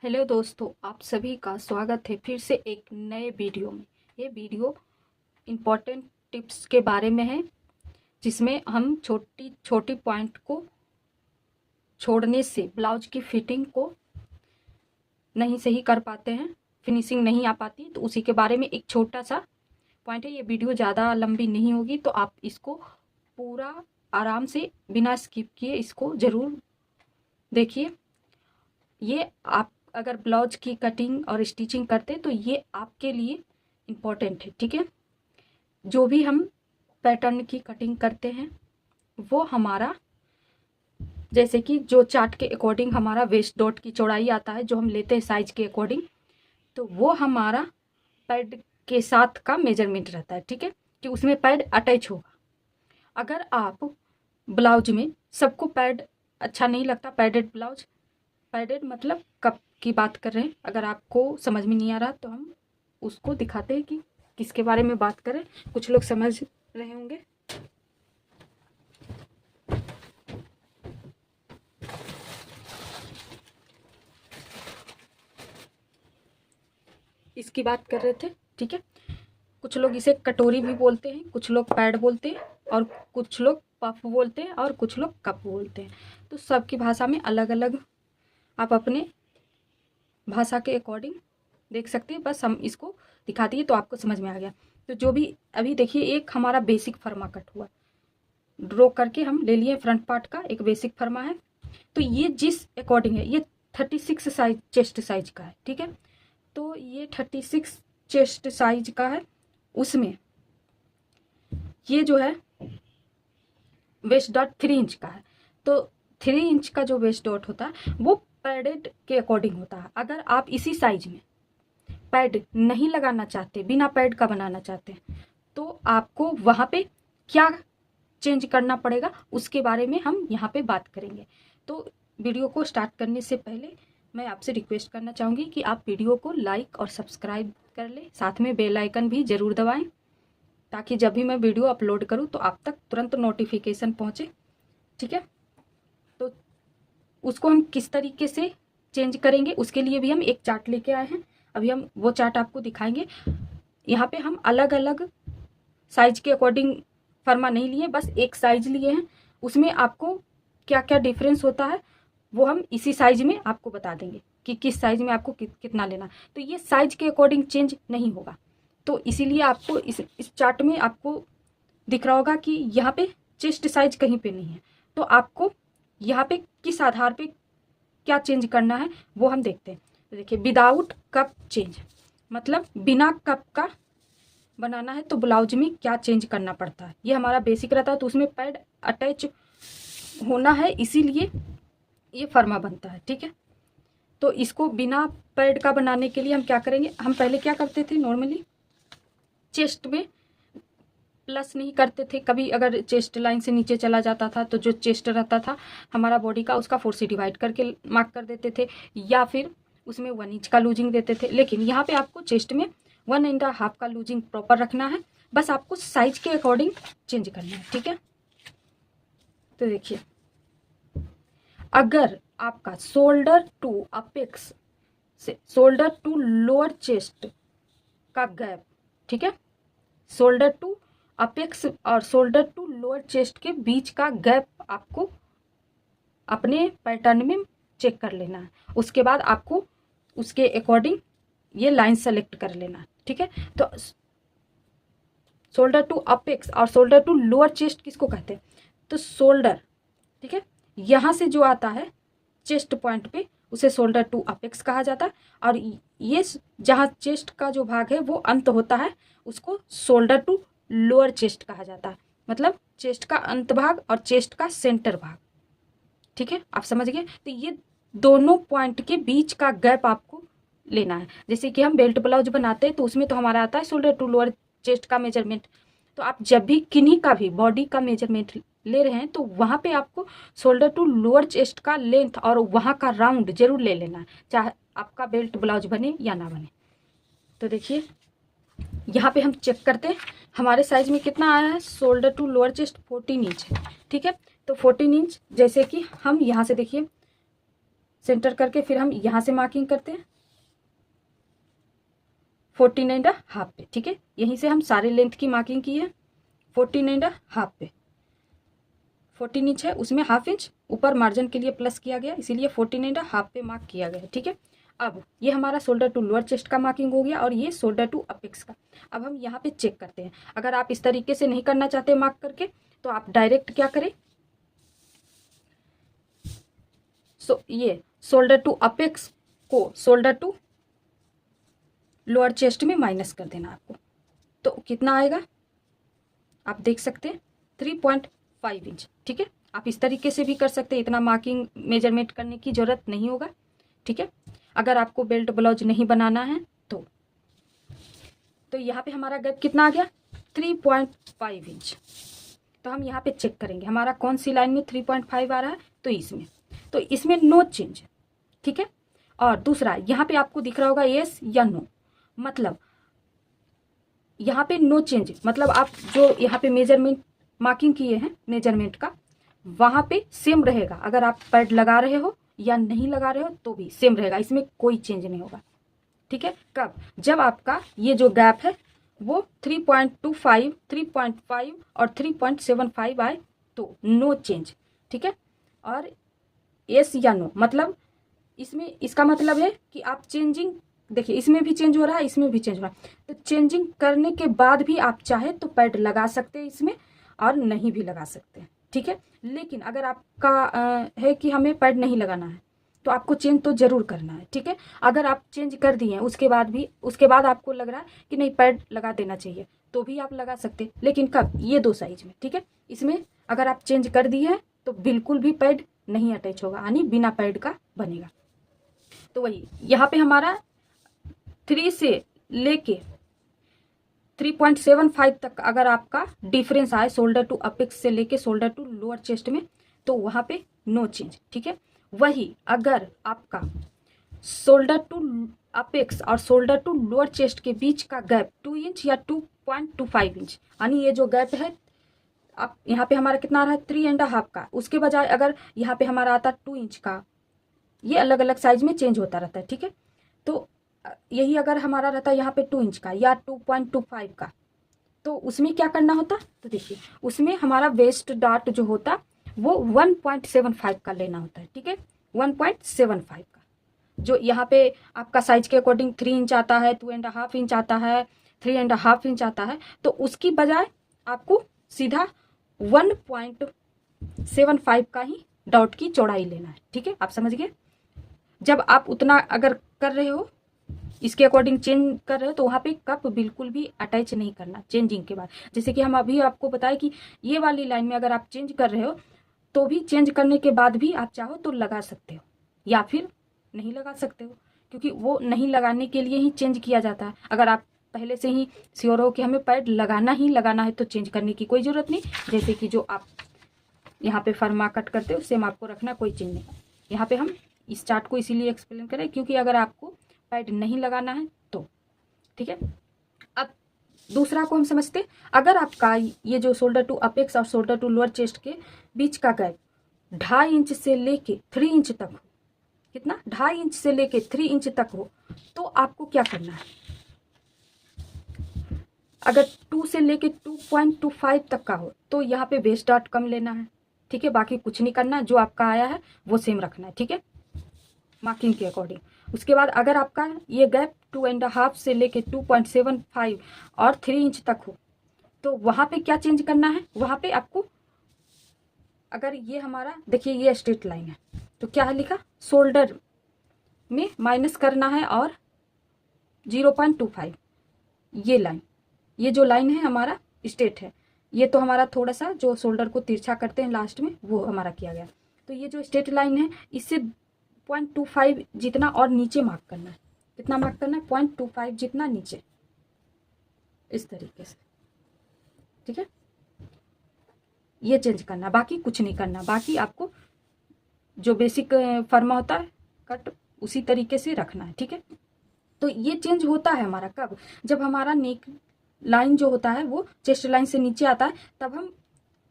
Hello दोस्तों, आप सभी का स्वागत है फिर से एक नए वीडियो में। ये वीडियो इम्पोर्टेंट टिप्स के बारे में है, जिसमें हम छोटी छोटी पॉइंट को छोड़ने से ब्लाउज की फिटिंग को नहीं सही कर पाते हैं, फिनिशिंग नहीं आ पाती। तो उसी के बारे में एक छोटा सा पॉइंट है। ये वीडियो ज़्यादा लंबी नहीं होगी, तो आप इसको पूरा आराम से बिना स्किप किए इसको ज़रूर देखिए। ये आप अगर ब्लाउज की कटिंग और स्टिचिंग करते तो ये आपके लिए इम्पोर्टेंट है, ठीक है। जो भी हम पैटर्न की कटिंग करते हैं वो हमारा, जैसे कि जो चार्ट के अकॉर्डिंग हमारा वेस्ट डॉट की चौड़ाई आता है, जो हम लेते हैं साइज के अकॉर्डिंग, तो वो हमारा पैड के साथ का मेजरमेंट रहता है, ठीक है, कि उसमें पैड अटैच होगा। अगर आप ब्लाउज में, सबको पैड अच्छा नहीं लगता, पैडेड ब्लाउज, पैडेड मतलब कप की बात कर रहे हैं। अगर आपको समझ में नहीं आ रहा तो हम उसको दिखाते हैं कि किसके बारे में बात करें। कुछ लोग समझ रहे होंगे। इसकी बात कर रहे थे, ठीक है। कुछ लोग इसे कटोरी भी बोलते हैं, कुछ लोग पैड बोलते हैं, और कुछ लोग पफ बोलते हैं, और कुछ लोग कप बोलते हैं। तो सबकी भाषा में अलग अलग, आप अपने भाषा के अकॉर्डिंग देख सकते हैं। बस हम इसको दिखा दिए तो आपको समझ में आ गया। तो जो भी अभी देखिए, एक हमारा बेसिक फर्मा कट हुआ, ड्रॉ करके हम ले लिए फ्रंट पार्ट का एक बेसिक फर्मा है। तो ये जिस अकॉर्डिंग है, ये 36 साइज चेस्ट साइज का है, ठीक है। तो ये 36 चेस्ट साइज का है। उसमें ये जो है वेस्ट डॉट 3 इंच का है। तो 3 इंच का जो वेस्ट डॉट होता है वो पैडेड के अकॉर्डिंग होता है। अगर आप इसी साइज में पैड नहीं लगाना चाहते, बिना पैड का बनाना चाहते हैं, तो आपको वहाँ पे क्या चेंज करना पड़ेगा उसके बारे में हम यहाँ पे बात करेंगे। तो वीडियो को स्टार्ट करने से पहले मैं आपसे रिक्वेस्ट करना चाहूँगी कि आप वीडियो को लाइक और सब्सक्राइब कर लें, साथ में बेल आइकन भी ज़रूर दबाएं, ताकि जब भी मैं वीडियो अपलोड करूँ तो आप तक तुरंत नोटिफिकेशन पहुँचे, ठीक है। तो उसको हम किस तरीके से चेंज करेंगे उसके लिए भी हम एक चार्ट लेके आए हैं। अभी हम वो चार्ट आपको दिखाएंगे। यहाँ पे हम अलग अलग साइज के अकॉर्डिंग फर्मा नहीं लिए, बस एक साइज लिए हैं। उसमें आपको क्या क्या डिफरेंस होता है वो हम इसी साइज में आपको बता देंगे कि किस साइज में आपको कितना लेना। तो ये साइज के अकॉर्डिंग चेंज नहीं होगा। तो इसीलिए आपको इस चार्ट में आपको दिख रहा होगा कि यहाँ पे चेस्ट साइज कहीं पे नहीं है। तो आपको यहाँ पे किस आधार पे क्या चेंज करना है वो हम देखते हैं। तो देखिए, विदाउट कप चेंज मतलब बिना कप का बनाना है तो ब्लाउज में क्या चेंज करना पड़ता है। ये हमारा बेसिक रहता है, तो उसमें पैड अटैच होना है, इसीलिए ये फर्मा बनता है, ठीक है। तो इसको बिना पैड का बनाने के लिए हम क्या करेंगे, हम पहले क्या करते थे, नॉर्मली चेस्ट में प्लस नहीं करते थे। कभी अगर चेस्ट लाइन से नीचे चला जाता था तो जो चेस्ट रहता था हमारा बॉडी का, उसका 4 से डिवाइड करके मार्क कर देते थे, या फिर उसमें 1 इंच का लूजिंग देते थे। लेकिन यहाँ पे आपको चेस्ट में 1.5 का लूजिंग प्रॉपर रखना है। बस आपको साइज के अकॉर्डिंग चेंज करना है, ठीक है। तो देखिए, अगर आपका शोल्डर टू अपेक्स से शोल्डर टू लोअर चेस्ट का गैप, ठीक है, शोल्डर टू अपेक्स और शोल्डर टू लोअर चेस्ट के बीच का गैप आपको अपने पैटर्न में चेक कर लेना है। उसके बाद आपको उसके अकॉर्डिंग ये लाइन सेलेक्ट कर लेना है, ठीक है। तो शोल्डर टू अपेक्स और शोल्डर टू लोअर चेस्ट किसको कहते हैं, तो शोल्डर, ठीक है, यहाँ से जो आता है चेस्ट पॉइंट पे उसे शोल्डर टू अपेक्स कहा जाता है। और ये जहाँ चेस्ट का जो भाग है वो अंत होता है, उसको शोल्डर टू लोअर चेस्ट कहा जाता है। मतलब चेस्ट का अंत भाग और चेस्ट का सेंटर भाग, ठीक है, आप समझ गए। तो ये दोनों पॉइंट के बीच का गैप आपको लेना है। जैसे कि हम बेल्ट ब्लाउज बनाते हैं तो उसमें तो हमारा आता है शोल्डर टू लोअर चेस्ट का मेजरमेंट। तो आप जब भी किन्हीं का भी बॉडी का मेजरमेंट ले रहे हैं तो वहाँ पे आपको शोल्डर टू लोअर चेस्ट का लेंथ और वहाँ का राउंड जरूर ले लेना है, चाहे आपका बेल्ट ब्लाउज बने या ना बने। तो देखिए, यहाँ पे हम चेक करते हैं हमारे साइज में कितना आया है। Shoulder to lower chest 14 inch है, ठीक है। तो 14 इंच, जैसे कि हम यहाँ से देखिए सेंटर करके फिर हम यहाँ से मार्किंग करते हैं 14.5 पे। ठीक है, यहीं से हम सारे लेंथ की मार्किंग की है 14.5 पे। 14 इंच है, उसमें हाफ इंच ऊपर मार्जिन के लिए प्लस किया गया, इसीलिए 14.5 पे मार्क किया गया। ठीक है, अब ये हमारा शोल्डर टू लोअर चेस्ट का मार्किंग हो गया और ये शोल्डर टू अपेक्स का। अब हम यहाँ पे चेक करते हैं। अगर आप इस तरीके से नहीं करना चाहते मार्क करके, तो आप डायरेक्ट क्या करें, ये शोल्डर टू अपेक्स को शोल्डर टू लोअर चेस्ट में माइनस कर देना आपको। तो कितना आएगा आप देख सकते हैं 3.5 इंच। ठीक है, आप इस तरीके से भी कर सकते हैं, इतना मार्किंग मेजरमेंट करने की जरूरत नहीं होगा। ठीक है, अगर आपको बेल्ट ब्लाउज नहीं बनाना है तो यहाँ पे हमारा गैप कितना आ गया 3.5 इंच। तो हम यहाँ पे चेक करेंगे हमारा कौन सी लाइन में 3.5 आ रहा है, तो इसमें नो चेंज। ठीक है, और दूसरा यहाँ पे आपको दिख रहा होगा यस या नो, मतलब यहाँ पे नो चेंज, मतलब आप जो यहाँ पे मेजरमेंट मार्किंग किए हैं मेजरमेंट का, वहाँ पे सेम रहेगा। अगर आप पैड लगा रहे हो या नहीं लगा रहे हो तो भी सेम रहेगा, इसमें कोई चेंज नहीं होगा। ठीक है, कब, जब आपका ये जो गैप है वो 3.25, 3.5 और 3.75 आए तो नो चेंज। ठीक है, और यस या नो, मतलब इसमें इसका मतलब है कि आप चेंजिंग, देखिए इसमें भी चेंज हो रहा है, इसमें भी चेंज हो रहा है, तो चेंजिंग करने के बाद भी आप चाहे तो पैड लगा सकते हैं इसमें और नहीं भी लगा सकते हैं। ठीक है, लेकिन अगर आपका है कि हमें पैड नहीं लगाना है तो आपको चेंज तो जरूर करना है। ठीक है, अगर आप चेंज कर दिए हैं उसके बाद आपको लग रहा है कि नहीं पैड लगा देना चाहिए, तो भी आप लगा सकते, लेकिन कब, ये 2 साइज में। ठीक है, इसमें अगर आप चेंज कर दिए हैं तो बिल्कुल भी पैड नहीं अटैच होगा, यानी बिना पैड का बनेगा। तो वही यहाँ पे हमारा 3 से लेके 3.75 तक अगर आपका डिफरेंस आए शोल्डर टू अपेक्स से लेके शोल्डर टू लोअर चेस्ट में, तो वहाँ पे नो चेंज। ठीक है, वही अगर आपका शोल्डर टू अपेक्स और शोल्डर टू लोअर चेस्ट के बीच का गैप 2 इंच या 2.25 इंच, यानी ये जो गैप है आप यहाँ पे हमारा कितना आ रहा है 3.5 का, उसके बजाय अगर यहाँ पे हमारा आता 2 इंच का, ये अलग अलग साइज में चेंज होता रहता है। ठीक है, तो यही अगर हमारा रहता है यहाँ पे 2 इंच का या 2.25 का, तो उसमें क्या करना होता, तो देखिए उसमें हमारा वेस्ट डार्ट जो होता वो 1.75 का लेना होता है। ठीक है, 1.75 का, जो यहाँ पे आपका साइज के अकॉर्डिंग 3 इंच आता है, 2.5 इंच आता है, 3.5 इंच आता है, तो उसकी बजाय आपको सीधा 1.75 का ही डॉट की चौड़ाई लेना है। ठीक है, आप समझ गए। जब आप उतना अगर कर रहे हो, इसके अकॉर्डिंग चेंज कर रहे हो, तो वहाँ पे कप बिल्कुल भी अटैच नहीं करना चेंजिंग के बाद। जैसे कि हम अभी आपको बताया कि ये वाली लाइन में अगर आप चेंज कर रहे हो तो भी चेंज करने के बाद भी आप चाहो तो लगा सकते हो या फिर नहीं लगा सकते हो, क्योंकि वो नहीं लगाने के लिए ही चेंज किया जाता है। अगर आप पहले से ही श्योर हो कि हमें पैड लगाना ही लगाना है तो चेंज करने की कोई ज़रूरत नहीं। जैसे कि जो आप यहाँ पे फर्मा कट करते हो सेम आपको रखना, कोई चेंज नहीं। यहाँ पे हम इस चार्ट को इसीलिए एक्सप्लेन करें क्योंकि अगर आपको पैड नहीं लगाना है तो। ठीक है, अब दूसरा को हम समझते, अगर आपका ये जो शोल्डर टू अपेक्स और शोल्डर टू लोअर चेस्ट के बीच का गैप 2.5 इंच से लेके 3 इंच तक हो, कितना 2.5 इंच से लेके 3 इंच तक हो, तो आपको क्या करना है, अगर 2 से लेके 2.25 तक का हो तो यहाँ पे वेस्ट डॉट कम लेना है। ठीक है, बाकी कुछ नहीं करना, जो आपका आया है वो सेम रखना है। ठीक है, मार्किंग के अकॉर्डिंग। उसके बाद अगर आपका ये गैप 2.5 से लेके 2.75 और 3 इंच तक हो, तो वहाँ पे क्या चेंज करना है, वहाँ पे आपको, अगर ये हमारा देखिए ये स्ट्रेट लाइन है तो क्या है लिखा, शोल्डर में माइनस करना है और 0.25, ये लाइन, ये जो लाइन है हमारा स्ट्रेट है, ये तो हमारा थोड़ा सा जो शोल्डर को तिरछा करते हैं लास्ट में वो हमारा किया गया। तो ये जो स्ट्रेट लाइन है इससे 0.25 जितना और नीचे मार्क करना है। कितना मार्क करना है, 0.25 जितना नीचे, इस तरीके से। ठीक है, ये चेंज करना, बाकी कुछ नहीं करना। बाकी आपको जो बेसिक फर्मा होता है कट उसी तरीके से रखना है। ठीक है, तो ये चेंज होता है हमारा कब, जब हमारा नेक लाइन जो होता है वो चेस्ट लाइन से नीचे आता है, तब हम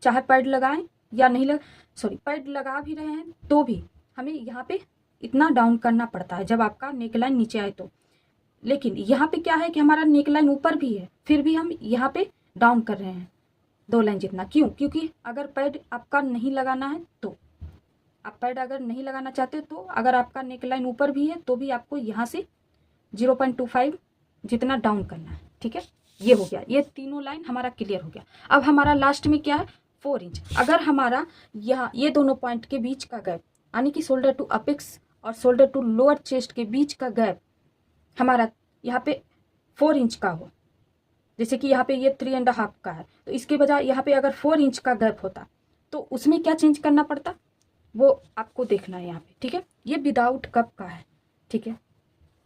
चाहे पैड लगाएं या नहीं पैड लगा भी रहे हैं तो भी हमें यहाँ पे इतना डाउन करना पड़ता है जब आपका नेक लाइन नीचे आए तो। लेकिन यहाँ पे क्या है कि हमारा नेक लाइन ऊपर भी है, फिर भी हम यहाँ पे डाउन कर रहे हैं 2 लाइन जितना। क्यों? क्योंकि अगर पैड आपका नहीं लगाना है तो, आप पैड अगर नहीं लगाना चाहते तो अगर आपका नेक लाइन ऊपर भी है तो भी आपको यहाँ से 0.25 जितना डाउन करना है। ठीक है, ये हो गया, ये तीनों लाइन हमारा क्लियर हो गया। अब हमारा लास्ट में क्या है, 4 इंच। अगर हमारा यहाँ ये दोनों पॉइंट के बीच का गैप, यानी कि शोल्डर टू अपेक्स और शोल्डर टू लोअर चेस्ट के बीच का गैप हमारा यहाँ पे 4 इंच का हो, जैसे कि यहाँ पे ये 3.5 का है, तो इसके बजाय यहाँ पे अगर 4 इंच का गैप होता तो उसमें क्या चेंज करना पड़ता, वो आपको देखना है यहाँ पे। ठीक है, ये विदाउट कप का है। ठीक है,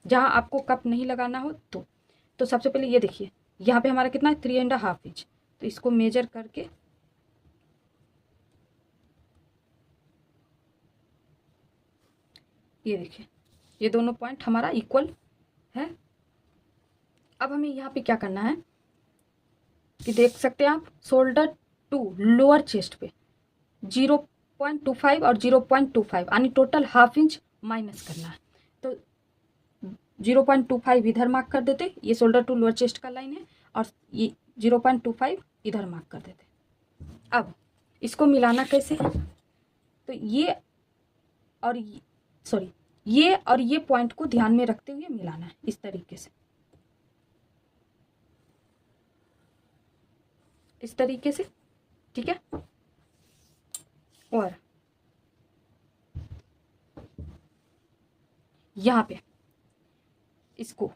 जहाँ आपको कप नहीं लगाना हो तो सबसे पहले ये देखिए, यहाँ पे हमारा कितना है 3.5 इंच। तो इसको मेजर करके ये देखिए, ये दोनों पॉइंट हमारा इक्वल है। अब हमें यहाँ पे क्या करना है कि देख सकते हैं आप, शोल्डर टू लोअर चेस्ट पे 0.25 और 0.25 यानी टोटल ½ इंच माइनस करना है। तो 0.25 इधर मार्क कर देते, ये शोल्डर टू लोअर चेस्ट का लाइन है, और ये 0.25 इधर मार्क कर देते। अब इसको मिलाना कैसे, तो ये और ये पॉइंट को ध्यान में रखते हुए मिलाना है इस तरीके से, इस तरीके से। ठीक है, और यहाँ पे इसको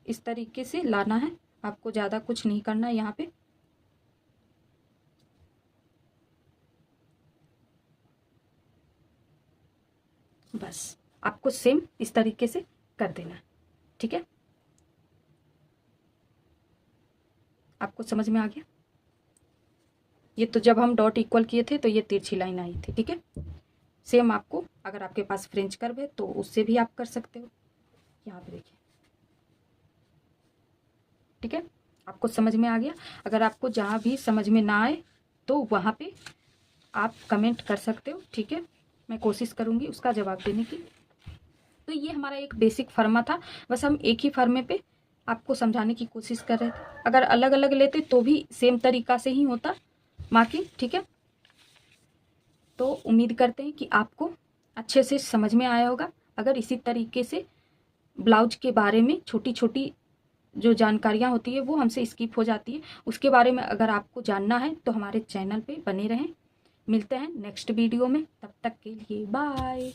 इस तरीके से लाना है, आपको ज़्यादा कुछ नहीं करना है यहाँ पे। बस आपको सेम इस तरीके से कर देना है। ठीक है, आपको समझ में आ गया? ये तो जब हम डॉट इक्वल किए थे तो ये तिरछी लाइन आई थी। ठीक है, सेम आपको अगर आपके पास फ्रेंच कर्व है तो उससे भी आप कर सकते हो। यहाँ पे देखिए, ठीक है, आपको समझ में आ गया? अगर आपको जहाँ भी समझ में ना आए तो वहाँ पे आप कमेंट कर सकते हो। ठीक है, मैं कोशिश करूँगी उसका जवाब देने की। तो ये हमारा एक बेसिक फर्मा था, बस हम एक ही फर्मे पे आपको समझाने की कोशिश कर रहे थे। अगर अलग अलग लेते तो भी सेम तरीका से ही होता मार्किंग। ठीक है, तो उम्मीद करते हैं कि आपको अच्छे से समझ में आया होगा। अगर इसी तरीके से ब्लाउज के बारे में छोटी छोटी जो जानकारियाँ होती है वो हमसे स्किप हो जाती है, उसके बारे में अगर आपको जानना है तो हमारे चैनल पे बने रहें। मिलते हैं नेक्स्ट वीडियो में, तब तक के लिए बाय।